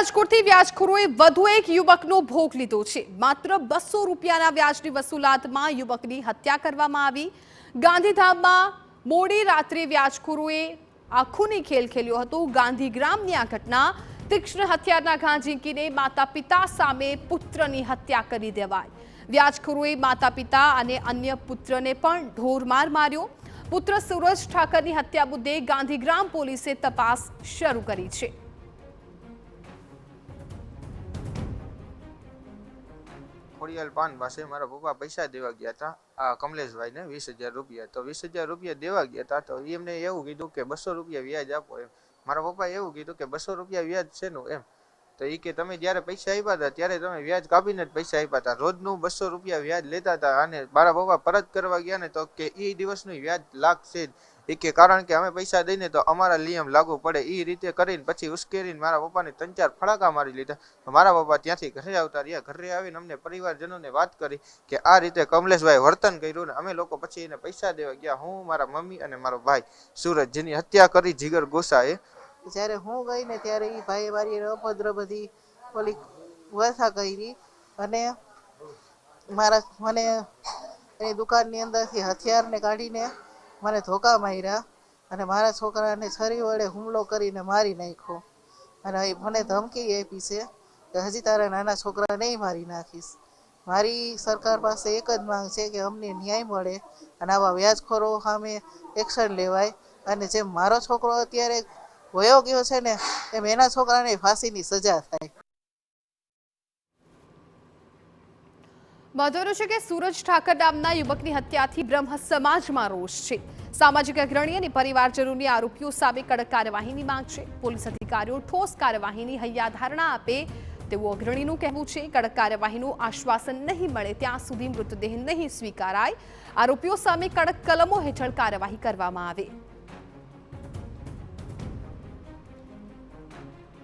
રાજકોટથી વ્યાજખોરોએ વધુ એક યુવકનો ભોગ લીધો છે। માત્ર 200 રૂપિયાના વ્યાજની વસૂલાતમાં યુવકની હત્યા કરવામાં આવી। ગાંધીધામમાં મોડી રાત્રે વ્યાજખોરોએ આંખોની ખેલ ખેલ્યો હતો। ગાંધીગ્રામની આ ઘટના તીક્ષ્ણ હથિયારના ઘા ઝીંકીને માતા પિતા સામે પુત્રની હત્યા કરી દેવાઈ। વ્યાજખોરોએ માતા પિતા અને અન્ય પુત્રને પણ ઢોરમાર માર્યો। પુત્ર સુરજ ઠાકરની હત્યા મુદ્દે ગાંધીગ્રામ પોલીસે તપાસ શરૂ કરી છે। ખોડિયાલ પાન પાસે મારા પપ્પા પૈસા દેવા ગયા હતા આ કમલેશભાઈને 20,000 રૂપિયા। તો 20,000 રૂપિયા દેવા ગયા હતા તો એમને એવું કીધું કે 200 રૂપિયા વ્યાજ આપો એમ। મારા પપ્પાએ એવું કીધું કે 200 રૂપિયા વ્યાજ શેનું એમ। તો એ કે તમે જ્યારે પૈસા આપ્યા હતા ત્યારે તમે વ્યાજ કાપીને જ પૈસા આપ્યા હતા। રોજનું 200 રૂપિયા વ્યાજ લેતા હતા અને મારા પપ્પા પરત કરવા ગયા ને તો કે એ દિવસનું વ્યાજ લાગશે જ। એ કે કારણ કે અમે પૈસા દઈને તો અમારા નિયમ લાગુ પડે એ રીતે કરીને પછી ઉશ્કેરીને મારા પપ્પાને 3-4 ફડાકા મારી લીધા। મારા પપ્પા ત્યાંથી ઘરે આવતા રહ્યા। ઘરે આવીને અમને પરિવારજનોને વાત કરી કે આ રીતે કમલેશભાઈ વર્તન કર્યું ને અમે લોકો પછી એને પૈસા દેવા ગયા। હું, મારા મમ્મી અને મારો ભાઈ સુરજ, જેની હત્યા કરી જીગર ગોસાએ। જ્યારે હું ગઈ ને ત્યારે એ ભાઈએ મારી અભદ્ર બધી ઓલી વ્યથા કરી અને મને એની દુકાનની અંદરથી હથિયારને કાઢીને મને ધોકા માર્યા અને મારા છોકરાને છરી વડે હુમલો કરીને મારી નાખ્યો અને મને ધમકી આપી છે કે હજી તારા નાના છોકરા નહીં મારી નાખીશ। મારી સરકાર પાસે એક જ માંગ છે કે અમને ન્યાય મળે અને આવા વ્યાજખોરો સામે એક્શન લેવાય અને જેમ મારો છોકરો અત્યારે વયો ગયો છે ને એમ એના છોકરાને ફાંસીની સજા થાય। મહત્વનું છે કે સુરજ ઠાકર નામના યુવકની હત્યાથી બ્રહ્મ સમાજમાં રોષ છે। સામાજિક અગ્રણી અને પરિવારજનોની આરોપીઓ સામે કડક કાર્યવાહીની માંગ છે। પોલીસ અધિકારીઓ ઠોસ કાર્યવાહીની હૈયાધારણા આપે તેવું અગ્રણીનું કહેવું છે। કડક કાર્યવાહીનું આશ્વાસન નહીં મળે ત્યાં સુધી મૃતદેહ નહીં સ્વીકારાય। આરોપીઓ સામે કડક કલમો હેઠળ કાર્યવાહી કરવામાં આવે।